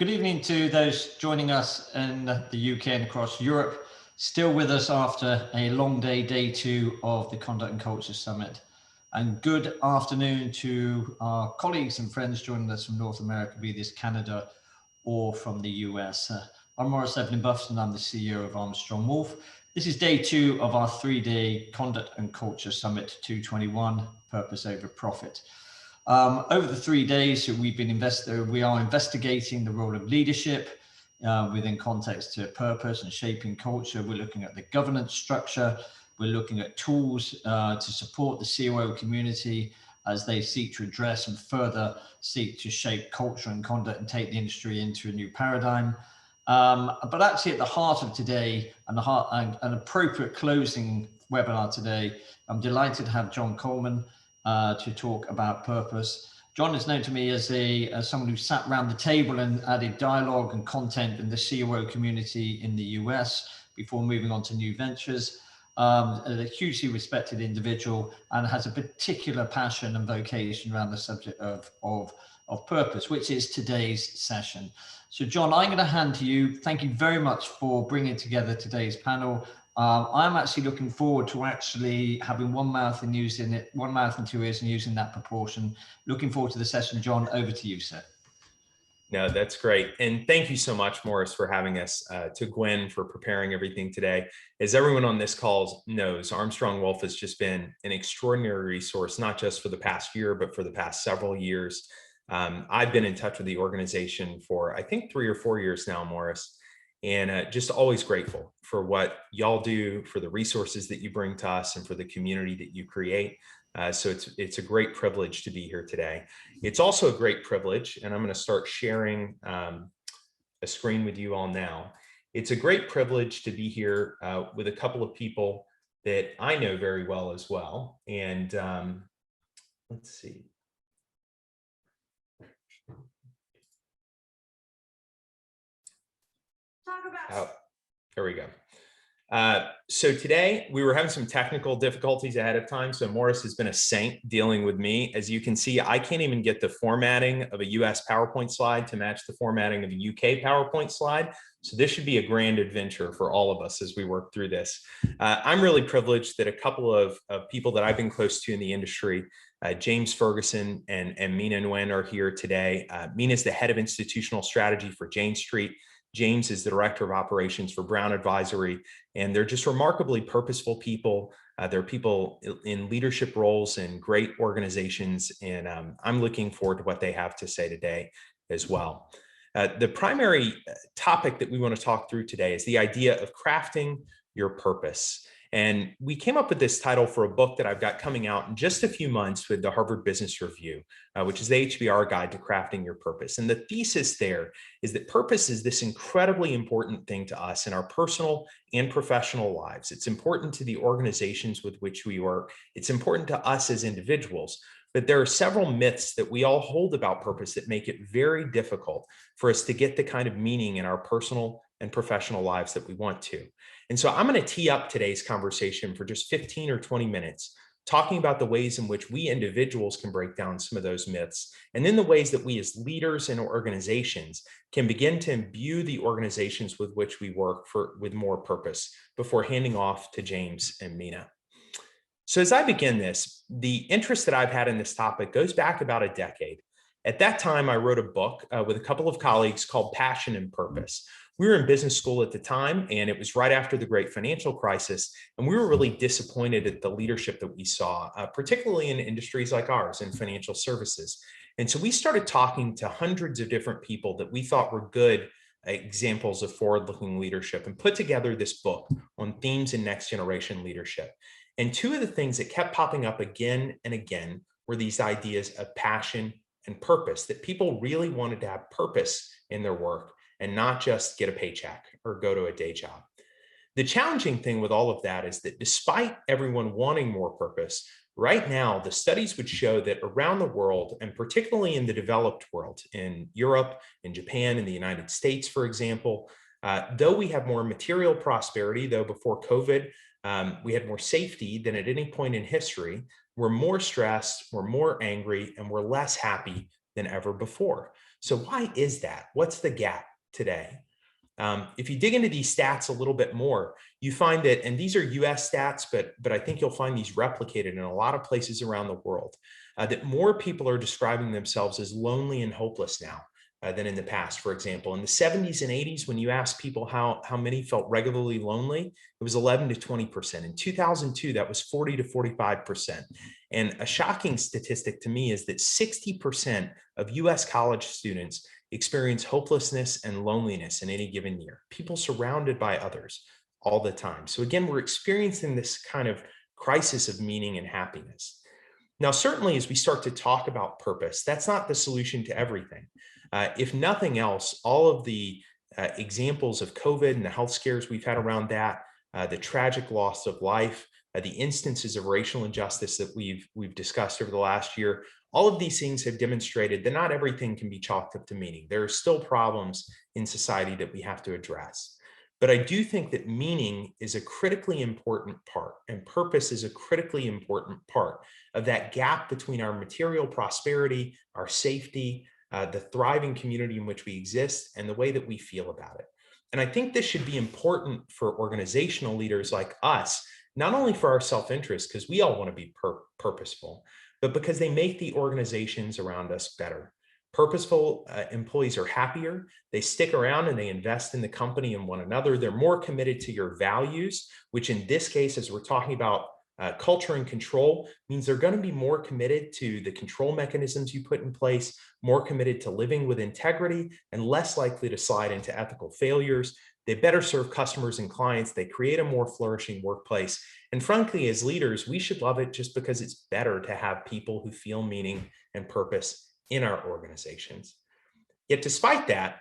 Good evening to those joining us in the UK and across Europe. Still with us after a long day, day two of the Conduct and Culture Summit. And good afternoon to our colleagues and friends joining us from North America, be this Canada or from the US. I'm Maurice Evelyn-Buffton, I'm the CEO of Armstrong Wolf. This is day two of our 3-day Conduct and Culture Summit 221, Purpose Over Profit. Over the 3 days, we are investigating the role of leadership within context to purpose and shaping culture. We're looking at the governance structure. We're looking at tools to support the COO community as they seek to address and further seek to shape culture and conduct and take the industry into a new paradigm. But actually at the heart of today and an appropriate closing webinar today, I'm delighted to have John Coleman to talk about purpose. John is known to me as someone who sat around the table and added dialogue and content in the COO community in the US before moving on to new ventures. A hugely respected individual and has a particular passion and vocation around the subject of purpose, which is today's session. So John, I'm going to hand to you. Thank you very much for bringing together today's panel. I'm actually looking forward to actually having one mouth and two ears and using that proportion. Looking forward to the session. John, over to you, sir. No, that's great. And thank you so much, Maurice, for having us, to Gwen for preparing everything today. As everyone on this call knows, Armstrong Wolf has just been an extraordinary resource, not just for the past year, but for the past several years. I've been in touch with the organization for, I think, 3 or 4 years now, Maurice, and just always grateful for what y'all do, for the resources that you bring to us, and for the community that you create. So it's a great privilege to be here today. It's also a great privilege, and I'm going to start sharing a screen with you all now. It's a great privilege to be here with a couple of people that I know very well as well. And let's see. There we go. So today we were having some technical difficulties ahead of time. So Maurice has been a saint dealing with me. As you can see, I can't even get the formatting of a US PowerPoint slide to match the formatting of a UK PowerPoint slide. So this should be a grand adventure for all of us as we work through this. I'm really privileged that a couple of people that I've been close to in the industry, James Ferguson and Mina Nguyen, are here today. Mina is the head of institutional strategy for Jane Street. James is the director of operations for Brown Advisory, and they're just remarkably purposeful people. They're people in leadership roles in great organizations, and I'm looking forward to what they have to say today as well. The primary topic that we want to talk through today is the idea of crafting your purpose. And we came up with this title for a book that I've got coming out in just a few months with the Harvard Business Review, which is the HBR Guide to Crafting Your Purpose. And the thesis there is that purpose is this incredibly important thing to us in our personal and professional lives. It's important to the organizations with which we work. It's important to us as individuals. But there are several myths that we all hold about purpose that make it very difficult for us to get the kind of meaning in our personal and professional lives that we want to. And so I'm going to tee up today's conversation for just 15 or 20 minutes, talking about the ways in which we individuals can break down some of those myths, and then the ways that we as leaders and organizations can begin to imbue the organizations with which we work with more purpose before handing off to James and Mina. So as I begin this, the interest that I've had in this topic goes back about a decade. At that time, I wrote a book with a couple of colleagues called Passion and Purpose. We were in business school at the time, and it was right after the great financial crisis. And we were really disappointed at the leadership that we saw, particularly in industries like ours, in financial services. And so we started talking to hundreds of different people that we thought were good examples of forward-looking leadership, and put together this book on themes in next generation leadership. And two of the things that kept popping up again and again were these ideas of passion and purpose, that people really wanted to have purpose in their work and not just get a paycheck or go to a day job. The challenging thing with all of that is that despite everyone wanting more purpose, right now, the studies would show that around the world, and particularly in the developed world, in Europe, in Japan, in the United States, for example, though we have more material prosperity, though before COVID, we had more safety than at any point in history, we're more stressed, we're more angry, and we're less happy than ever before. So why is that? What's the gap today? If you dig into these stats a little bit more, you find that, and these are US stats, but I think you'll find these replicated in a lot of places around the world, that more people are describing themselves as lonely and hopeless now than in the past. For example, in the 70s and 80s, when you asked people how many felt regularly lonely, it was 11 to 20%. In 2002, that was 40 to 45%. And a shocking statistic to me is that 60% of US college students experience hopelessness and loneliness in any given year, people surrounded by others all the time. So again, we're experiencing this kind of crisis of meaning and happiness. Now, certainly as we start to talk about purpose, that's not the solution to everything. If nothing else, all of the examples of COVID and the health scares we've had around that, the tragic loss of life, the instances of racial injustice that we've discussed over the last year, all of these things have demonstrated that not everything can be chalked up to meaning. There are still problems in society that we have to address. But I do think that meaning is a critically important part, and purpose is a critically important part of that gap between our material prosperity, our safety, the thriving community in which we exist, and the way that we feel about it. And I think this should be important for organizational leaders like us, not only for our self-interest, because we all want to be purposeful, but because they make the organizations around us better. Purposeful employees are happier, they stick around and they invest in the company and one another. They're more committed to your values, which in this case, as we're talking about culture and control, means they're going to be more committed to the control mechanisms you put in place, more committed to living with integrity, and less likely to slide into ethical failures. They better serve customers and clients. They create a more flourishing workplace. And frankly, as leaders, we should love it just because it's better to have people who feel meaning and purpose in our organizations. Yet despite that,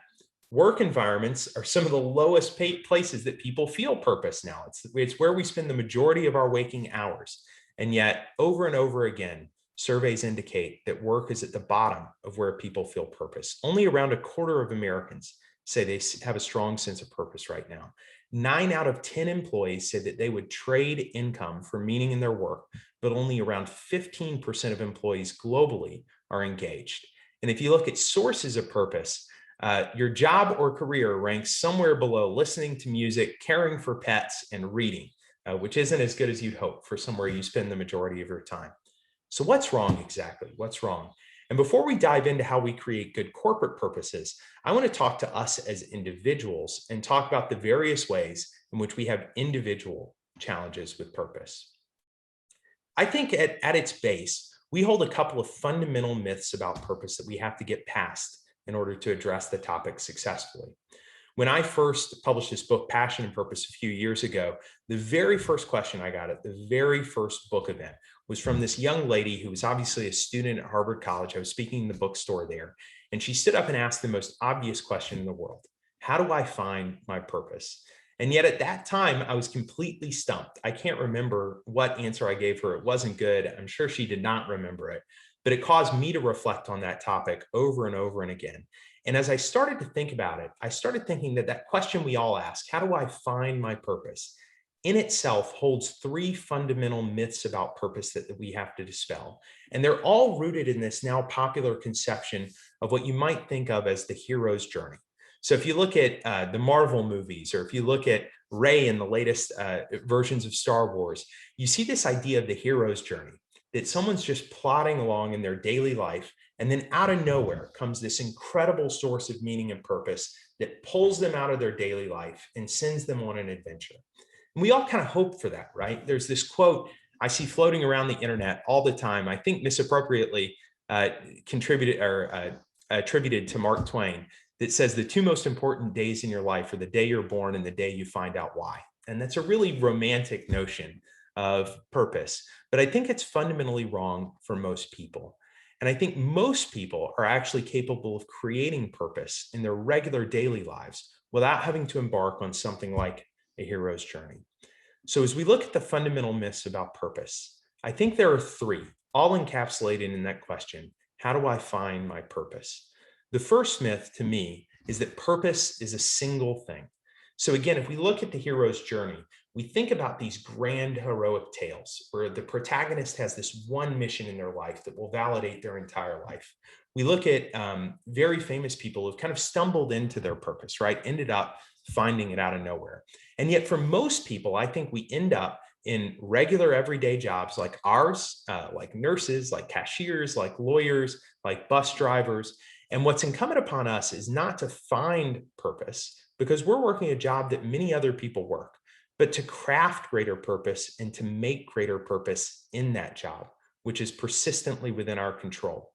work environments are some of the lowest paid places that people feel purpose now. It's where we spend the majority of our waking hours. And yet, over and over again, surveys indicate that work is at the bottom of where people feel purpose. Only around a quarter of Americans say they have a strong sense of purpose right now. 9 out of 10 employees said that they would trade income for meaning in their work, but only around 15% of employees globally are engaged. And if you look at sources of purpose, your job or career ranks somewhere below listening to music, caring for pets, and reading, which isn't as good as you'd hope for somewhere you spend the majority of your time. So what's wrong exactly? What's wrong? And before we dive into how we create good corporate purposes, I want to talk to us as individuals and talk about the various ways in which we have individual challenges with purpose. I think at its base, we hold a couple of fundamental myths about purpose that we have to get past in order to address the topic successfully. When I first published this book, Passion and Purpose, a few years ago, the very first question I got at the very first book event was from this young lady who was obviously a student at Harvard College. I was speaking in the bookstore there, and she stood up and asked the most obvious question in the world: how do I find my purpose? And yet at that time, I was completely stumped. I can't remember what answer I gave her. It wasn't good. I'm sure she did not remember it, but it caused me to reflect on that topic over and over and again. And as I started to think about it, I started thinking that that question we all ask, how do I find my purpose, in itself holds 3 fundamental myths about purpose that we have to dispel. And they're all rooted in this now popular conception of what you might think of as the hero's journey. So if you look at the Marvel movies, or if you look at Rey in the latest versions of Star Wars, you see this idea of the hero's journey, that someone's just plodding along in their daily life, and then out of nowhere comes this incredible source of meaning and purpose that pulls them out of their daily life and sends them on an adventure. And we all kind of hope for that, right? There's this quote I see floating around the internet all the time, I think misappropriately attributed to Mark Twain, that says the 2 most important days in your life are the day you're born and the day you find out why. And that's a really romantic notion of purpose, but I think it's fundamentally wrong for most people. And I think most people are actually capable of creating purpose in their regular daily lives without having to embark on something like a hero's journey. So as we look at the fundamental myths about purpose, I think there are 3, all encapsulated in that question: how do I find my purpose? The first myth to me is that purpose is a single thing. So again, if we look at the hero's journey, we think about these grand heroic tales where the protagonist has this one mission in their life that will validate their entire life. We look at very famous people who've kind of stumbled into their purpose, right? Ended up finding it out of nowhere. And yet for most people, I think we end up in regular everyday jobs like ours, like nurses, like cashiers, like lawyers, like bus drivers. And what's incumbent upon us is not to find purpose because we're working a job that many other people work, but to craft greater purpose and to make greater purpose in that job, which is persistently within our control.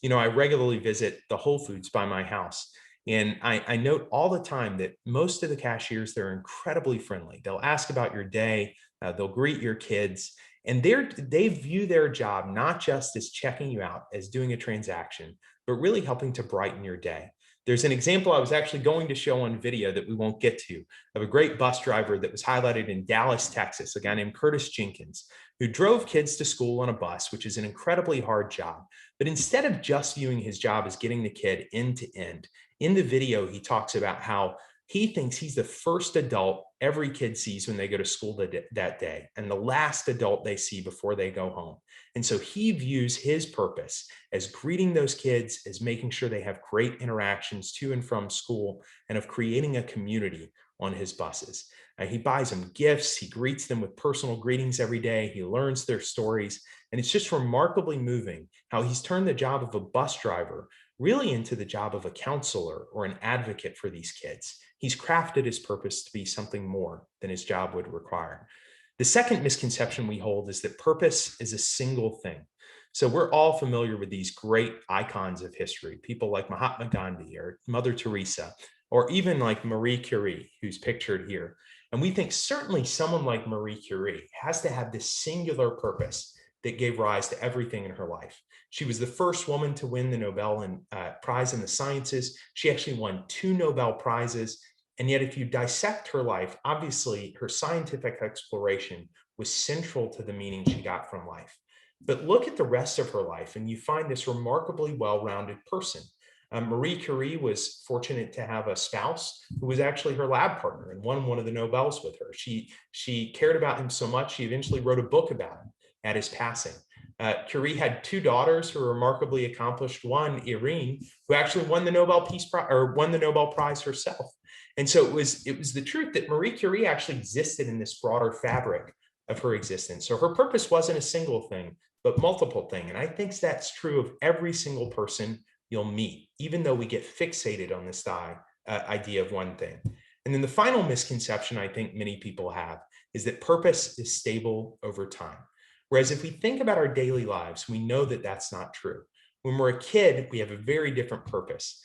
You know, I regularly visit the Whole Foods by my house. And I note all the time that most of the cashiers, they're incredibly friendly. They'll ask about your day, they'll greet your kids, and they view their job not just as checking you out, as doing a transaction, but really helping to brighten your day. There's an example I was actually going to show on video that we won't get to of a great bus driver that was highlighted in Dallas, Texas, a guy named Curtis Jenkins, who drove kids to school on a bus, which is an incredibly hard job. But instead of just viewing his job as getting the kid end to end, in the video, he talks about how he thinks he's the first adult every kid sees when they go to school that day, and the last adult they see before they go home. And so he views his purpose as greeting those kids, as making sure they have great interactions to and from school, and of creating a community on his buses. He buys them gifts, he greets them with personal greetings every day, he learns their stories, and it's just remarkably moving how he's turned the job of a bus driver really into the job of a counselor or an advocate for these kids. He's crafted his purpose to be something more than his job would require. The second misconception we hold is that purpose is a single thing. So we're all familiar with these great icons of history, people like Mahatma Gandhi or Mother Teresa, or even like Marie Curie, who's pictured here. And we think certainly someone like Marie Curie has to have this singular purpose that gave rise to everything in her life. She was the first woman to win the Nobel Prize in the Sciences. She actually won 2 Nobel Prizes. And yet if you dissect her life, obviously her scientific exploration was central to the meaning she got from life. But look at the rest of her life and you find this remarkably well-rounded person. Marie Curie was fortunate to have a spouse who was actually her lab partner and won one of the Nobels with her. She cared about him so much, she eventually wrote a book about him at his passing. Curie had 2 daughters who were remarkably accomplished. One, Irene, who actually won the Nobel Peace Prize or won the Nobel Prize herself. And so it was the truth that Marie Curie actually existed in this broader fabric of her existence. So her purpose wasn't a single thing, but multiple things. And I think that's true of every single person you'll meet, even though we get fixated on this idea of one thing. And then the final misconception I think many people have is that purpose is stable over time. Whereas if we think about our daily lives, we know that that's not true. When we're a kid, we have a very different purpose.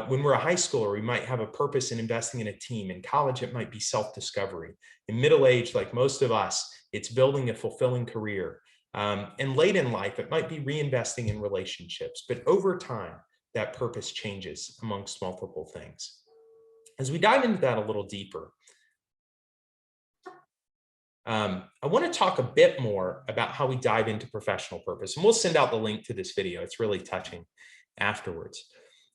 When we're a high schooler, we might have a purpose in investing in a team. In college, it might be self-discovery. In middle age, like most of us, it's building a fulfilling career. And late in life, it might be reinvesting in relationships. But over time, that purpose changes amongst multiple things. As we dive into that a little deeper, I want to talk a bit more about how we dive into professional purpose, and we'll send out the link to this video. It's really touching afterwards.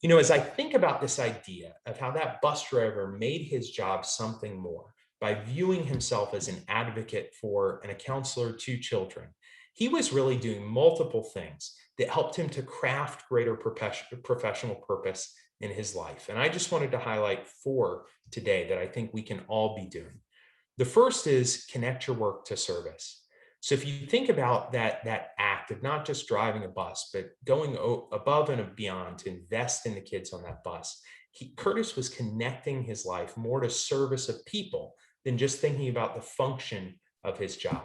You know, as I think about this idea of how that bus driver made his job something more by viewing himself as an advocate for and a counselor to children, he was really doing multiple things that helped him to craft greater professional purpose in his life. And I just wanted to highlight 4 today that I think we can all be doing. The first is connect your work to service. So if you think about that act of not just driving a bus, but going above and beyond to invest in the kids on that bus, Curtis was connecting his life more to service of people than just thinking about the function of his job.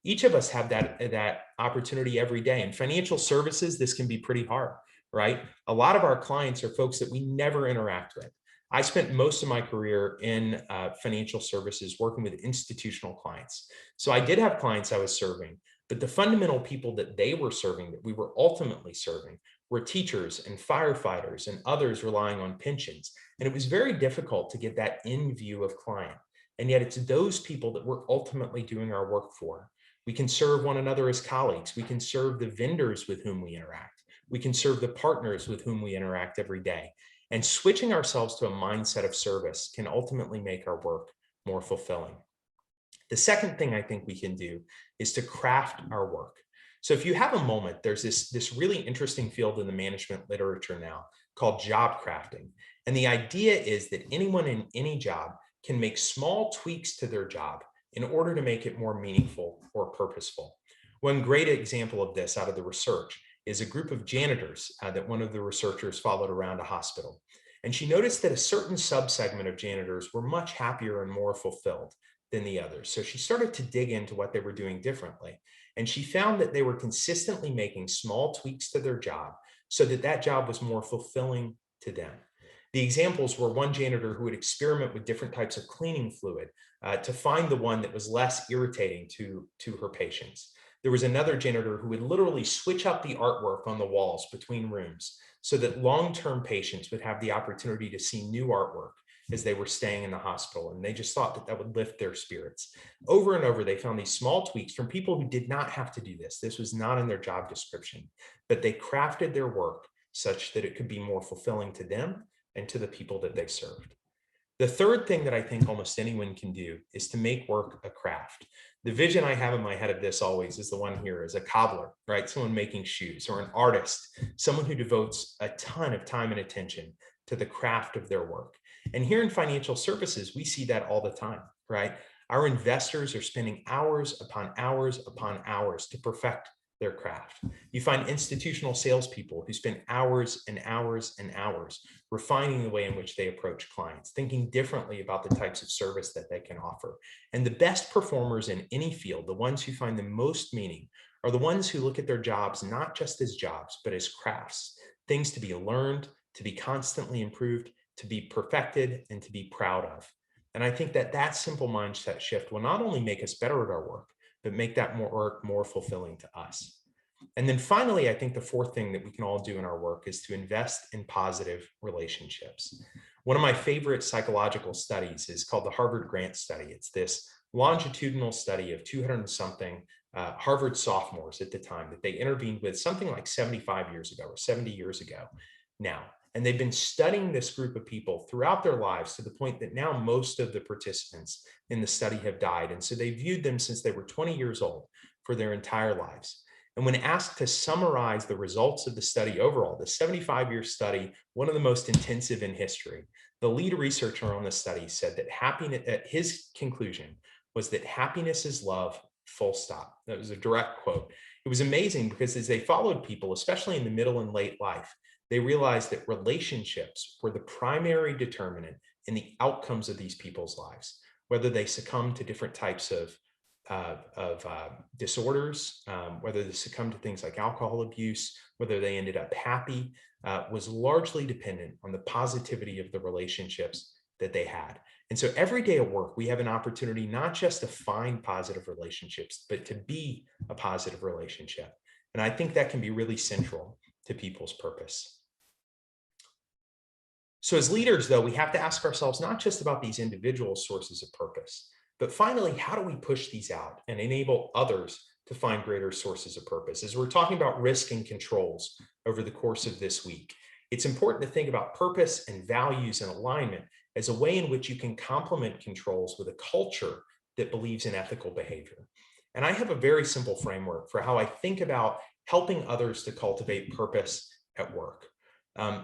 Each of us have that opportunity every day. In financial services, this can be pretty hard, right? A lot of our clients are folks that we never interact with. I spent most of my career in financial services working with institutional clients. So I did have clients I was serving, but the fundamental people that they were serving, that we were ultimately serving, were teachers and firefighters and others relying on pensions. And it was very difficult to get that in view of client. And yet it's those people that we're ultimately doing our work for. We can serve one another as colleagues. We can serve the vendors with whom we interact. We can serve the partners with whom we interact every day. And switching ourselves to a mindset of service can ultimately make our work more fulfilling. The second thing I think we can do is to craft our work. So if you have a moment, there's this really interesting field in the management literature now called job crafting. And the idea is that anyone in any job can make small tweaks to their job in order to make it more meaningful or purposeful. One great example of this out of the research is a group of janitors that one of the researchers followed around a hospital. And she noticed that a certain subsegment of janitors were much happier and more fulfilled than the others. So she started to dig into what they were doing differently. And she found that they were consistently making small tweaks to their job so that that job was more fulfilling to them. The examples were one janitor who would experiment with different types of cleaning fluid to find the one that was less irritating to her patients. There was another janitor who would literally switch up the artwork on the walls between rooms so that long-term patients would have the opportunity to see new artwork as they were staying in the hospital. And they just thought that that would lift their spirits. Over and over, they found these small tweaks from people who did not have to do this. This was not in their job description, but they crafted their work such that it could be more fulfilling to them and to the people that they served. The third thing that I think almost anyone can do is to make work a craft. The vision I have in my head of this always is the one here is a cobbler, right? Someone making shoes, or an artist, someone who devotes a ton of time and attention to the craft of their work. And here in financial services, we see that all the time, right? Our investors are spending hours upon hours upon hours to perfect their craft. You find institutional salespeople who spend hours and hours and hours refining the way in which they approach clients, thinking differently about the types of service that they can offer. And the best performers in any field, the ones who find the most meaning, are the ones who look at their jobs not just as jobs, but as crafts, things to be learned, to be constantly improved, to be perfected, and to be proud of. And I think that that simple mindset shift will not only make us better at our work, but make that work more fulfilling to us. And then finally, I think the fourth thing that we can all do in our work is to invest in positive relationships. One of my favorite psychological studies is called the Harvard Grant Study. It's this longitudinal study of 200 and something Harvard sophomores at the time that they intervened with something like 75 years ago or 70 years ago now. And they've been studying this group of people throughout their lives to the point that now most of the participants in the study have died. And so they viewed them since they were 20 years old for their entire lives. And when asked to summarize the results of the study overall, the 75-year study, one of the most intensive in history, the lead researcher on the study said that his conclusion was that happiness is love, full stop. That was a direct quote. It was amazing because as they followed people, especially in the middle and late life, they realized that relationships were the primary determinant in the outcomes of these people's lives, whether they succumbed to different types of disorders, whether they succumbed to things like alcohol abuse, whether they ended up happy, was largely dependent on the positivity of the relationships that they had. And so every day at work, we have an opportunity not just to find positive relationships, but to be a positive relationship. And I think that can be really central to people's purpose. So as leaders, though, we have to ask ourselves not just about these individual sources of purpose, but finally, how do we push these out and enable others to find greater sources of purpose? As we're talking about risk and controls over the course of this week, it's important to think about purpose and values and alignment as a way in which you can complement controls with a culture that believes in ethical behavior. And I have a very simple framework for how I think about helping others to cultivate purpose at work.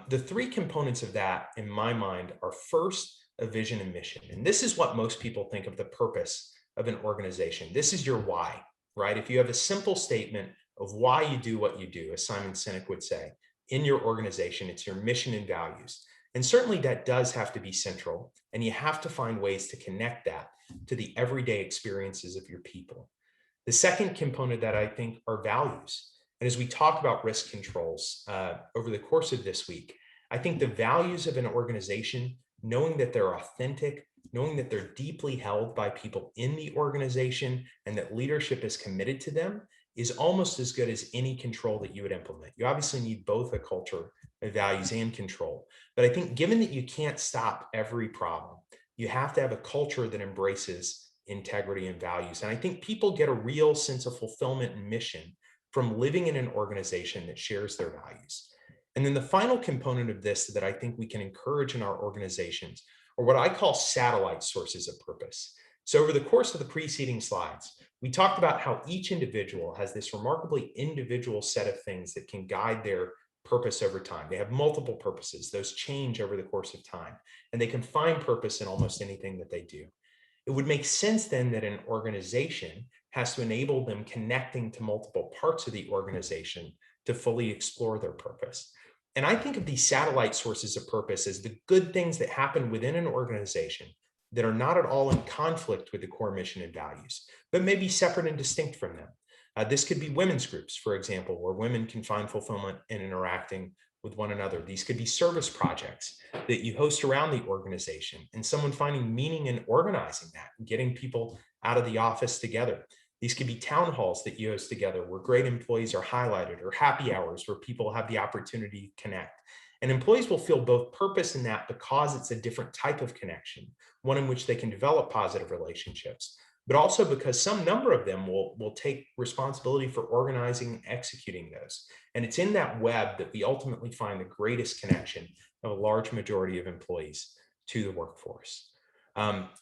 The three components of that, in my mind, are first, a vision and mission. And this is what most people think of the purpose of an organization. This is your why, right? If you have a simple statement of why you do what you do, as Simon Sinek would say, in your organization, it's your mission and values. And certainly that does have to be central, and you have to find ways to connect that to the everyday experiences of your people. The second component that I think are values. And as we talk about risk controls over the course of this week, I think the values of an organization, knowing that they're authentic, knowing that they're deeply held by people in the organization and that leadership is committed to them, is almost as good as any control that you would implement. You obviously need both a culture of values and control. But I think given that you can't stop every problem, you have to have a culture that embraces integrity and values. And I think people get a real sense of fulfillment and mission from living in an organization that shares their values. And then the final component of this that I think we can encourage in our organizations are what I call satellite sources of purpose. So over the course of the preceding slides, we talked about how each individual has this remarkably individual set of things that can guide their purpose over time. They have multiple purposes. Those change over the course of time, and they can find purpose in almost anything that they do. It would make sense then that an organization has to enable them connecting to multiple parts of the organization to fully explore their purpose. And I think of these satellite sources of purpose as the good things that happen within an organization that are not at all in conflict with the core mission and values, but may be separate and distinct from them. This could be women's groups, for example, where women can find fulfillment in interacting with one another. These could be service projects that you host around the organization and someone finding meaning in organizing that and getting people out of the office together. These could be town halls that you host together where great employees are highlighted, or happy hours where people have the opportunity to connect. And employees will feel both purpose in that because it's a different type of connection, one in which they can develop positive relationships, but also because some number of them will take responsibility for organizing and executing those. And it's in that web that we ultimately find the greatest connection of a large majority of employees to the workforce.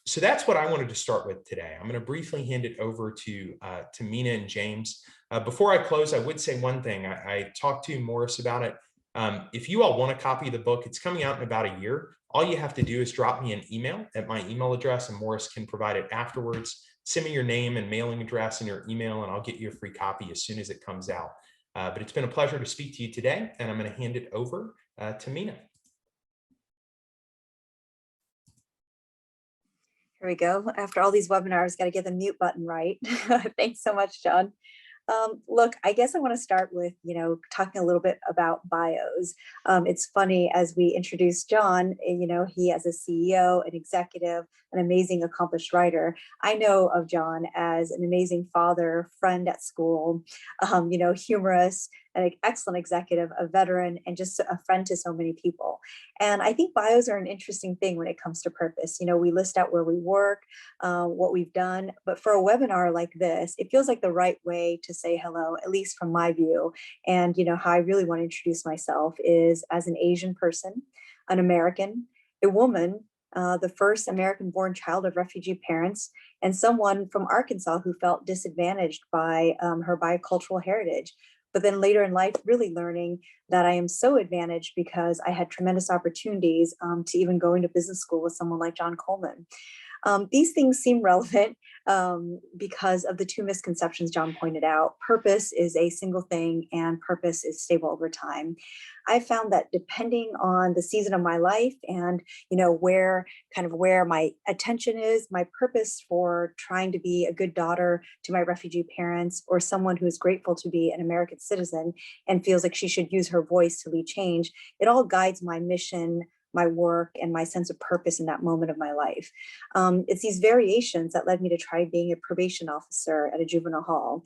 So that's what I wanted to start with today. I'm going to briefly hand it over to Mina and James. Before I close, I would say one thing. I talked to Morris about it. If you all want a copy of the book, it's coming out in about a year. All you have to do is drop me an email at my email address, and Morris can provide it afterwards. Send me your name and mailing address and your email, and I'll get you a free copy as soon as it comes out. But it's been a pleasure to speak to you today, and I'm going to hand it over to Mina. Here we go. After all these webinars, got to get the mute button right. Thanks so much, John. Look, I guess I want to start with, talking a little bit about bios. It's funny, as we introduced John, he as a CEO, an executive, an amazing accomplished writer. I know of John as an amazing father, friend at school, humorous, an excellent executive, a veteran, and just a friend to so many people. And I think bios are an interesting thing when it comes to purpose. We list out where we work, what we've done, but for a webinar like this, it feels like the right way to say hello, at least from my view. And how I really want to introduce myself is as an Asian person, an American, a woman, the first American-born child of refugee parents, and someone from Arkansas who felt disadvantaged by her bicultural heritage. But then later in life, really learning that I am so advantaged because I had tremendous opportunities to even go into business school with someone like John Coleman. These things seem relevant because of the two misconceptions John pointed out. Purpose is a single thing and purpose is stable over time. I found that depending on the season of my life and where my attention is, my purpose for trying to be a good daughter to my refugee parents, or someone who is grateful to be an American citizen and feels like she should use her voice to lead change, it all guides my mission, my work, and my sense of purpose in that moment of my life. It's these variations that led me to try being a probation officer at a juvenile hall,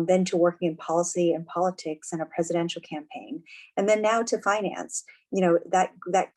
then to working in policy and politics in a presidential campaign, and then now to finance. That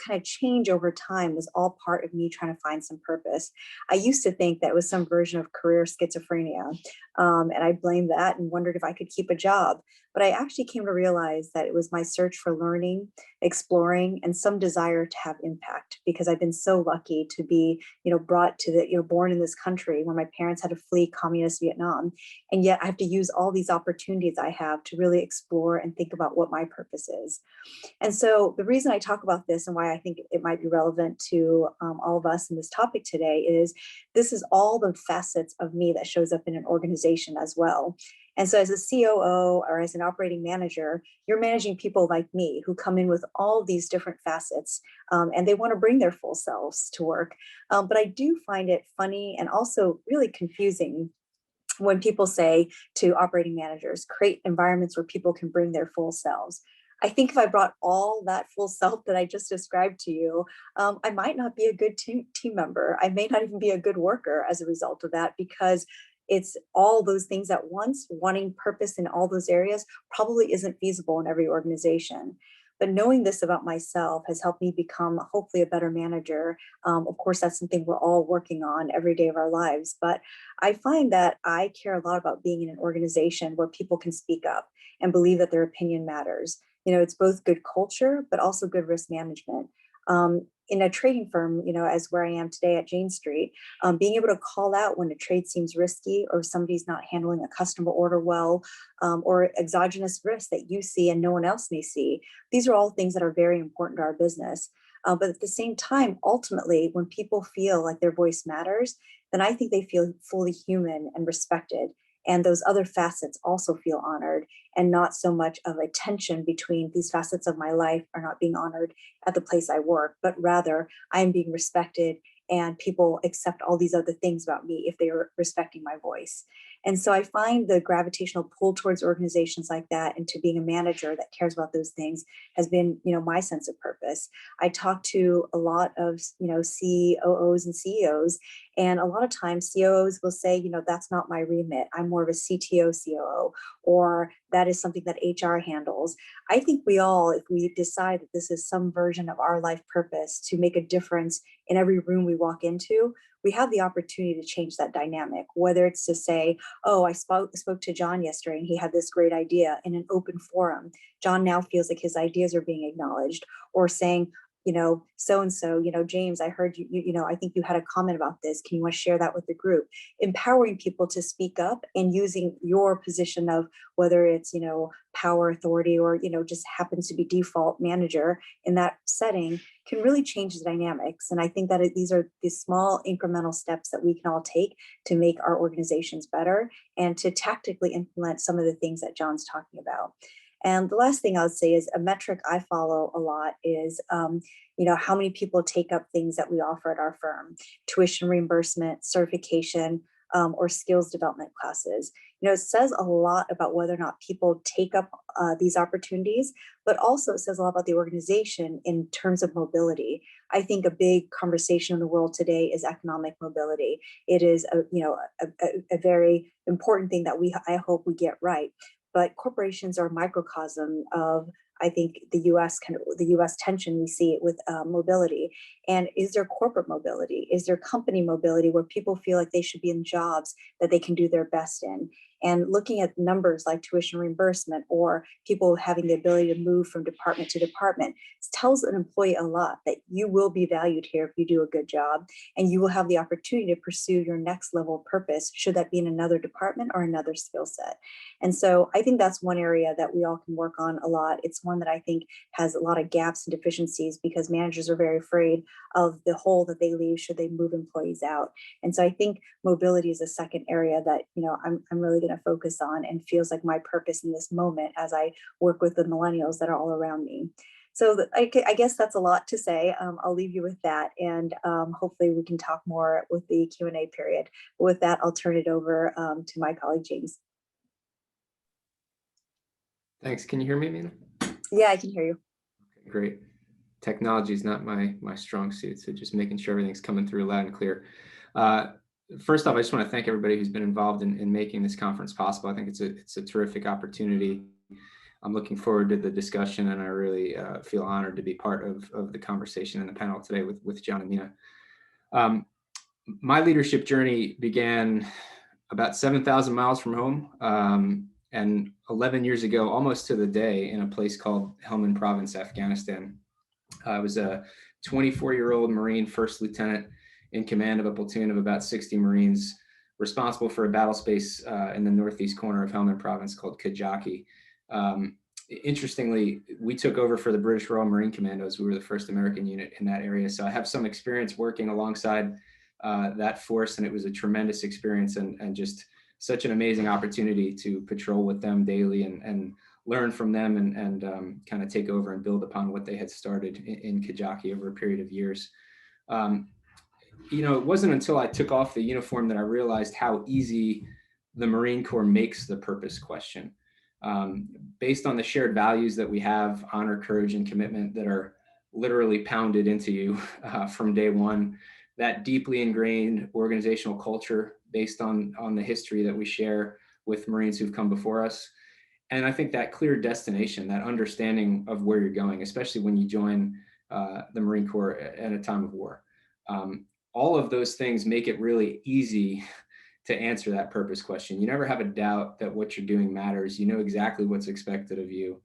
kind of change over time was all part of me trying to find some purpose. I used to think that was some version of career schizophrenia, and I blamed that and wondered if I could keep a job. But I actually came to realize that it was my search for learning, exploring, and some desire to have impact, because I've been so lucky to be, brought to born in this country where my parents had to flee communist Vietnam. And yet I have to use all these opportunities I have to really explore and think about what my purpose is. And so the reason I talk about this and why I think it might be relevant to all of us in this topic today is this is all the facets of me that shows up in an organization as well. And so as a COO or as an operating manager, you're managing people like me who come in with all these different facets and they want to bring their full selves to work. But I do find it funny and also really confusing when people say to operating managers, create environments where people can bring their full selves. I think if I brought all that full self that I just described to you, I might not be a good team member. I may not even be a good worker as a result of that, because it's all those things at once. Wanting purpose in all those areas probably isn't feasible in every organization. But knowing this about myself has helped me become hopefully a better manager. Of course, that's something we're all working on every day of our lives. But I find that I care a lot about being in an organization where people can speak up and believe that their opinion matters. It's both good culture, but also good risk management. in a trading firm, as where I am today at Jane Street, being able to call out when a trade seems risky or somebody's not handling a customer order well, or exogenous risks that you see and no one else may see. These are all things that are very important to our business. But at the same time, ultimately, when people feel like their voice matters, then I think they feel fully human and respected. And those other facets also feel honored, and not so much of a tension between these facets of my life are not being honored at the place I work, but rather I am being respected and people accept all these other things about me if they are respecting my voice. And so I find the gravitational pull towards organizations like that and to being a manager that cares about those things has been, my sense of purpose. I talk to a lot of, COOs and CEOs, and a lot of times COOs will say, that's not my remit. I'm more of a CTO, COO, or that is something that HR handles. I think we all, if we decide that this is some version of our life purpose to make a difference in every room we walk into, we have the opportunity to change that dynamic, whether it's to say, oh, I spoke to John yesterday and he had this great idea in an open forum. John now feels like his ideas are being acknowledged, or saying, so-and-so, James, I heard you, I think you had a comment about this. Can you want to share that with the group? Empowering people to speak up and using your position of whether it's, power, authority, or, just happens to be default manager in that setting can really change the dynamics. And I think that these are the small incremental steps that we can all take to make our organizations better and to tactically implement some of the things that John's talking about. And the last thing I would say is a metric I follow a lot is, how many people take up things that we offer at our firm: tuition reimbursement, certification, or skills development classes. It says a lot about whether or not people take up these opportunities, but also it says a lot about the organization in terms of mobility. I think a big conversation in the world today is economic mobility. It is a very important thing that I hope we get right. But corporations are a microcosm of, I think, the U.S. tension we see with mobility. And is there corporate mobility? Is there company mobility where people feel like they should be in jobs that they can do their best in? And looking at numbers like tuition reimbursement or people having the ability to move from department to department tells an employee a lot, that you will be valued here if you do a good job, and you will have the opportunity to pursue your next level of purpose, should that be in another department or another skill set. And so I think that's one area that we all can work on a lot. It's one that I think has a lot of gaps and deficiencies because managers are very afraid of the hole that they leave should they move employees out. And so I think mobility is a second area that, I'm really going to focus on and feels like my purpose in this moment as I work with the millennials that are all around me. So I guess that's a lot to say. I'll leave you with that, and hopefully we can talk more with the Q&A period. With that, I'll turn it over to my colleague, James. Thanks. Can you hear me, Mina? Yeah, I can hear you. Okay, great. Technology is not my strong suit, so just making sure everything's coming through loud and clear. First off, I just want to thank everybody who's been involved in making this conference possible. I think it's a terrific opportunity. I'm looking forward to the discussion, and I really feel honored to be part of the conversation and the panel today with John and Mina. My leadership journey began about 7,000 miles from home, and 11 years ago, almost to the day, in a place called Helmand Province, Afghanistan. I was a 24-year-old Marine first lieutenant in command of a platoon of about 60 Marines, responsible for a battle space in the northeast corner of Helmand Province called Kajaki. Interestingly, we took over for the British Royal Marine Commandos. We were the first American unit in that area. So I have some experience working alongside that force, and it was a tremendous experience and just such an amazing opportunity to patrol with them daily and learn from them and kind of take over and build upon what they had started in Kajaki over a period of years. It wasn't until I took off the uniform that I realized how easy the Marine Corps makes the purpose question. Based on the shared values that we have, honor, courage, and commitment that are literally pounded into you from day one, that deeply ingrained organizational culture based on the history that we share with Marines who've come before us. And I think that clear destination, that understanding of where you're going, especially when you join the Marine Corps at a time of war. All of those things make it really easy to answer that purpose question. You never have a doubt that what you're doing matters. You know exactly what's expected of you,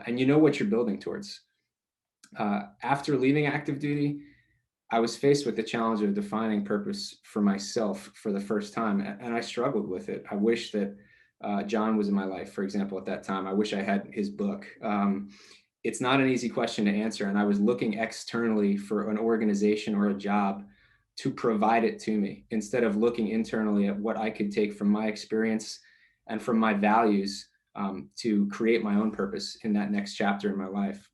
and you know what you're building towards. After leaving active duty, I was faced with the challenge of defining purpose for myself for the first time, and I struggled with it. I wish that John was in my life, for example, at that time. I wish I had his book. It's not an easy question to answer, and I was looking externally for an organization or a job to provide it to me, instead of looking internally at what I could take from my experience and from my values to create my own purpose in that next chapter in my life.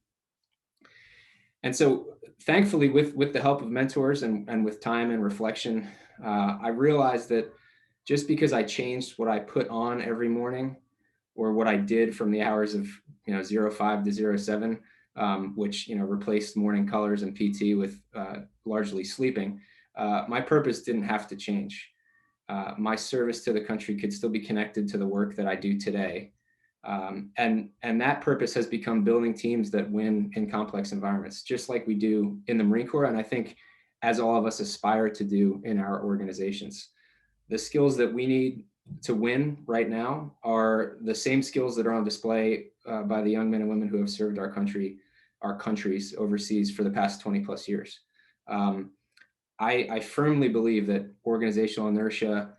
And so thankfully, with the help of mentors and with time and reflection, I realized that just because I changed what I put on every morning, or what I did from the hours of 05 to 07, which replaced morning colors and PT with largely sleeping, my purpose didn't have to change. My service to the country could still be connected to the work that I do today. And that purpose has become building teams that win in complex environments, just like we do in the Marine Corps. And I think as all of us aspire to do in our organizations, the skills that we need to win right now are the same skills that are on display by the young men and women who have served our countries overseas for the past 20 plus years. I firmly believe that organizational inertia,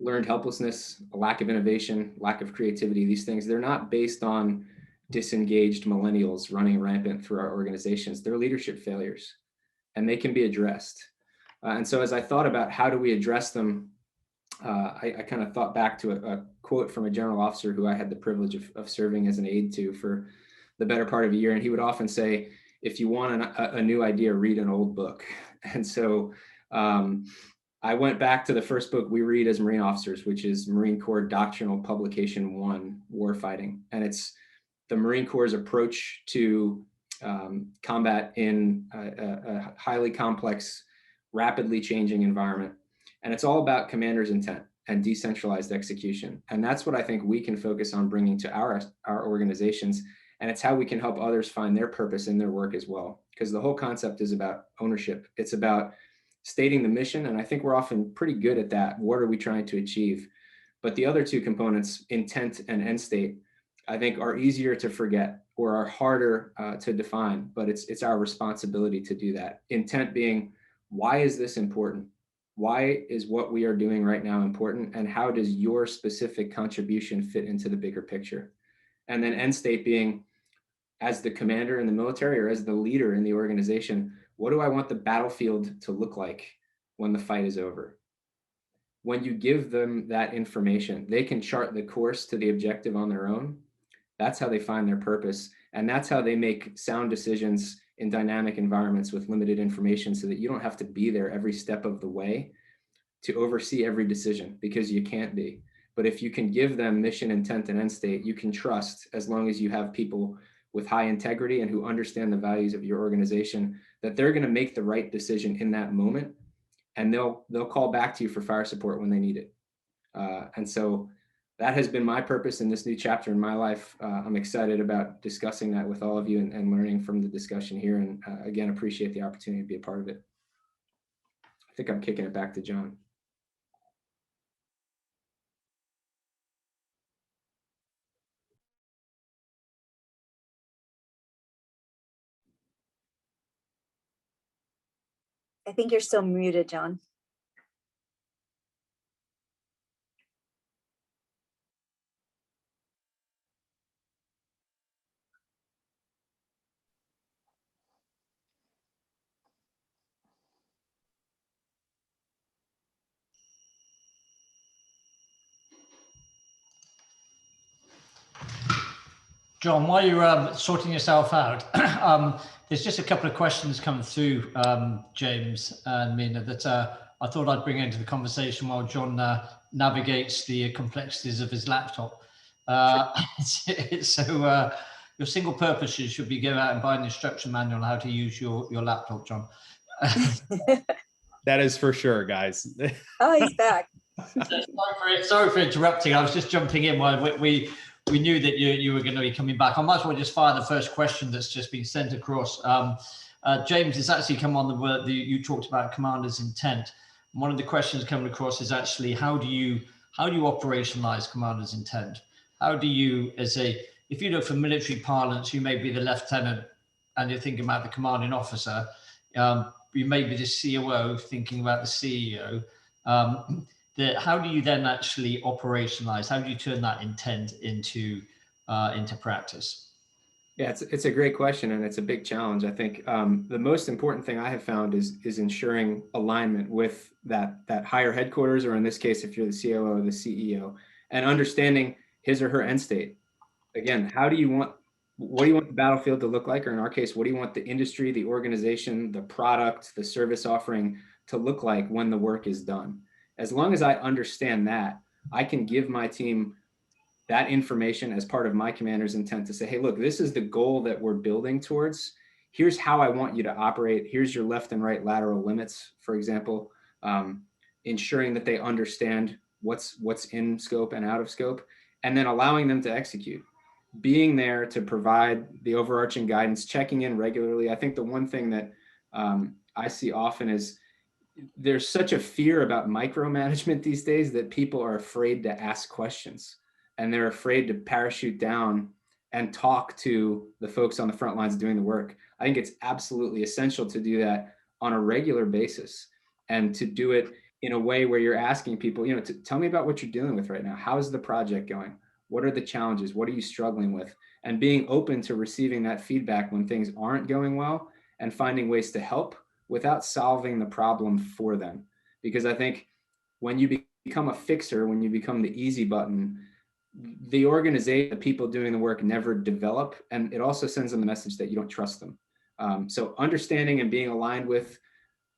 learned helplessness, a lack of innovation, lack of creativity, these things, they're not based on disengaged millennials running rampant through our organizations. They're leadership failures, and they can be addressed. And so as I thought about how do we address them, I kind of thought back to a quote from a general officer who I had the privilege of serving as an aide to for the better part of a year. And he would often say, if you want a new idea, read an old book. And so I went back to the first book we read as Marine officers, which is Marine Corps Doctrinal Publication 1, Warfighting. And it's the Marine Corps' approach to combat in a highly complex, rapidly changing environment. And it's all about commander's intent and decentralized execution. And that's what I think we can focus on bringing to our organizations. And it's how we can help others find their purpose in their work as well. Because the whole concept is about ownership. It's about stating the mission. And I think we're often pretty good at that. What are we trying to achieve? But the other two components, intent and end state, I think are easier to forget or are harder to define, but it's our responsibility to do that. Intent being, why is this important? Why is what we are doing right now important? And how does your specific contribution fit into the bigger picture? And then end state being, as the commander in the military or as the leader in the organization, what do I want the battlefield to look like when the fight is over? When you give them that information, they can chart the course to the objective on their own. That's how they find their purpose. And that's how they make sound decisions in dynamic environments with limited information, so that you don't have to be there every step of the way to oversee every decision, because you can't be. But if you can give them mission, intent, and end state, you can trust, as long as you have people with high integrity and who understand the values of your organization, that they're going to make the right decision in that moment, and they'll call back to you for fire support when they need it. And so that has been my purpose in this new chapter in my life. I'm excited about discussing that with all of you and learning from the discussion here. And again, appreciate the opportunity to be a part of it. I think I'm kicking it back to John. I think you're still muted, John. John, while you're sorting yourself out, there's just a couple of questions coming through, James and Mina, that I thought I'd bring into the conversation while John navigates the complexities of his laptop. So your single purpose should be go out and buy an instruction manual on how to use your laptop, John. That is for sure, guys. Oh, he's back. Sorry for interrupting. I was just jumping in while we knew that you were going to be coming back. I might as well just fire the first question that's just been sent across. James, it's actually come on the word that you talked about commander's intent. One of the questions coming across is actually how do you operationalize commander's intent? How do you, if you look for military parlance, you may be the lieutenant and you're thinking about the commanding officer. you may be the COO thinking about the CEO. How do you then actually operationalize? How do you turn that intent into practice? Yeah, it's a great question, and it's a big challenge. I think the most important thing I have found is ensuring alignment with that higher headquarters, or in this case, if you're the COO or the CEO, and understanding his or her end state. Again, what do you want the battlefield to look like? Or in our case, what do you want the industry, the organization, the product, the service offering to look like when the work is done? As long as I understand that, I can give my team that information as part of my commander's intent to say, hey, look, this is the goal that we're building towards. Here's how I want you to operate. Here's your left and right lateral limits, for example, ensuring that they understand what's in scope and out of scope, and then allowing them to execute. Being there to provide the overarching guidance, checking in regularly. I think the one thing that I see often is there's such a fear about micromanagement these days that people are afraid to ask questions, and they're afraid to parachute down and talk to the folks on the front lines doing the work. I think it's absolutely essential to do that on a regular basis, and to do it in a way where you're asking people, to tell me about what you're dealing with right now. How is the project going? What are the challenges? What are you struggling with? And being open to receiving that feedback when things aren't going well, and finding ways to help without solving the problem for them. Because I think when you become a fixer, when you become the easy button, the organization, the people doing the work never develop. And it also sends them the message that you don't trust them. So understanding and being aligned with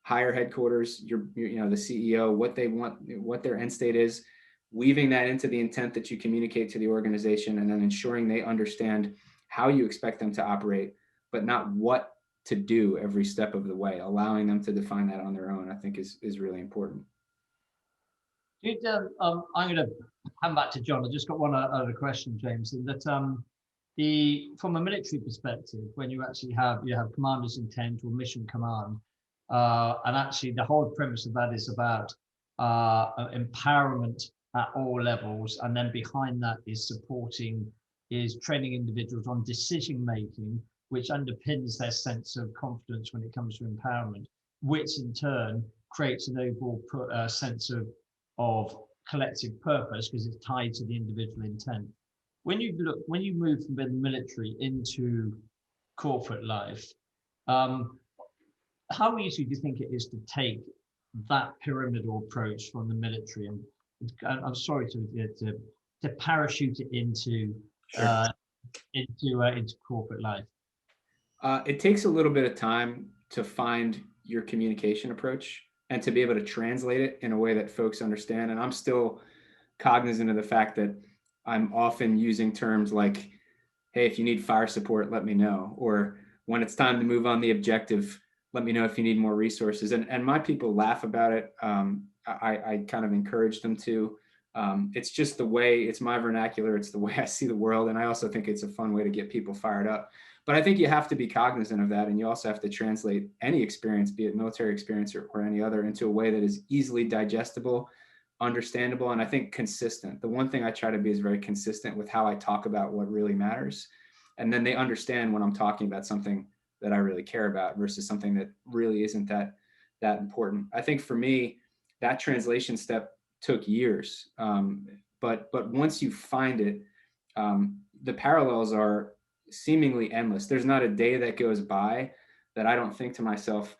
higher headquarters, the CEO, what they want, what their end state is, weaving that into the intent that you communicate to the organization, and then ensuring they understand how you expect them to operate, but not what to do every step of the way. Allowing them to define that on their own, I think is really important. I'm going to hand back to John. I just got one other question, James, in that from a military perspective, when you actually have commander's intent or mission command, and actually the whole premise of that is about empowerment at all levels, and then behind that is training individuals on decision making, which underpins their sense of confidence when it comes to empowerment, which in turn creates an overall sense of collective purpose, because it's tied to the individual intent. When you move from the military into corporate life, how easy do you think it is to take that pyramidal approach from the military, and I'm sorry to parachute it into corporate life? It takes a little bit of time to find your communication approach and to be able to translate it in a way that folks understand. And I'm still cognizant of the fact that I'm often using terms like, hey, if you need fire support, let me know. Or when it's time to move on the objective, let me know if you need more resources. And my people laugh about it. I kind of encourage them to. It's just it's my vernacular. It's the way I see the world. And I also think it's a fun way to get people fired up. But I think you have to be cognizant of that. And you also have to translate any experience, be it military experience or any other, into a way that is easily digestible, understandable, and I think consistent. The one thing I try to be is very consistent with how I talk about what really matters. And then they understand when I'm talking about something that I really care about versus something that really isn't that important. I think for me, that translation step took years. But once you find it, the parallels are seemingly endless. There's not a day that goes by that I don't think to myself,